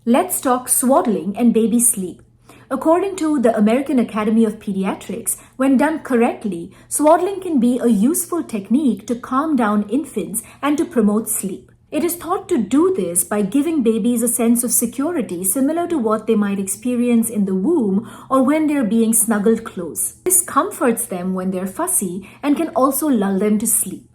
Let's talk swaddling and baby sleep. According to the American Academy of Pediatrics, when done correctly, swaddling can be a useful technique to calm down infants and to promote sleep. It is thought to do this by giving babies a sense of security similar to what they might experience in the womb or when they're being snuggled close. This comforts them when they're fussy and can also lull them to sleep.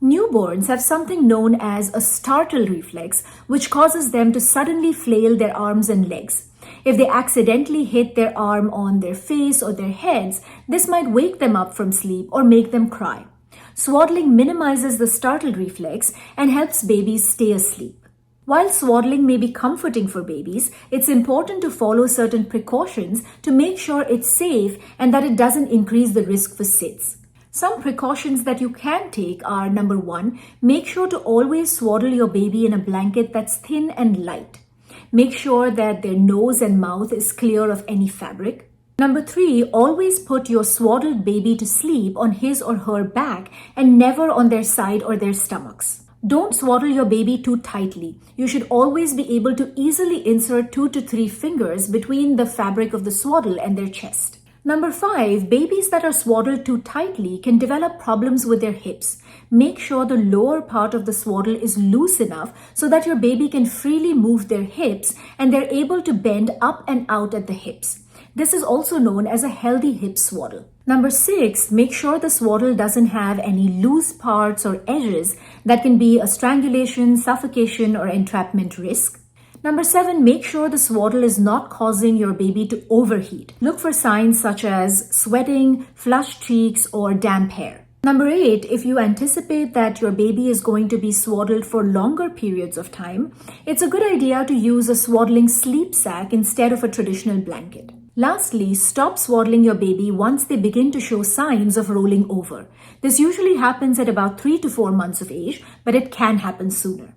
Newborns have something known as a startle reflex, which causes them to suddenly flail their arms and legs. If they accidentally hit their arm on their face or their heads, this might wake them up from sleep or make them cry. Swaddling minimizes the startle reflex and helps babies stay asleep. While swaddling may be comforting for babies, it's important to follow certain precautions to make sure it's safe and that it doesn't increase the risk for SIDS. Some precautions that you can take are: number 1, make sure to always swaddle your baby in a blanket that's thin and light. Make sure that their nose and mouth is clear of any fabric. Number 3, always put your swaddled baby to sleep on his or her back and never on their side or their stomachs. Don't swaddle your baby too tightly. You should always be able to easily insert 2 to 3 fingers between the fabric of the swaddle and their chest. Number 5, babies that are swaddled too tightly can develop problems with their hips. Make sure the lower part of the swaddle is loose enough so that your baby can freely move their hips and they're able to bend up and out at the hips. This is also known as a healthy hip swaddle. Number 6, make sure the swaddle doesn't have any loose parts or edges that can be a strangulation, suffocation, or entrapment risk. Number 7, make sure the swaddle is not causing your baby to overheat. Look for signs such as sweating, flushed cheeks, or damp hair. Number 8, if you anticipate that your baby is going to be swaddled for longer periods of time, it's a good idea to use a swaddling sleep sack instead of a traditional blanket. Lastly, stop swaddling your baby once they begin to show signs of rolling over. This usually happens at about 3 to 4 months of age, but it can happen sooner.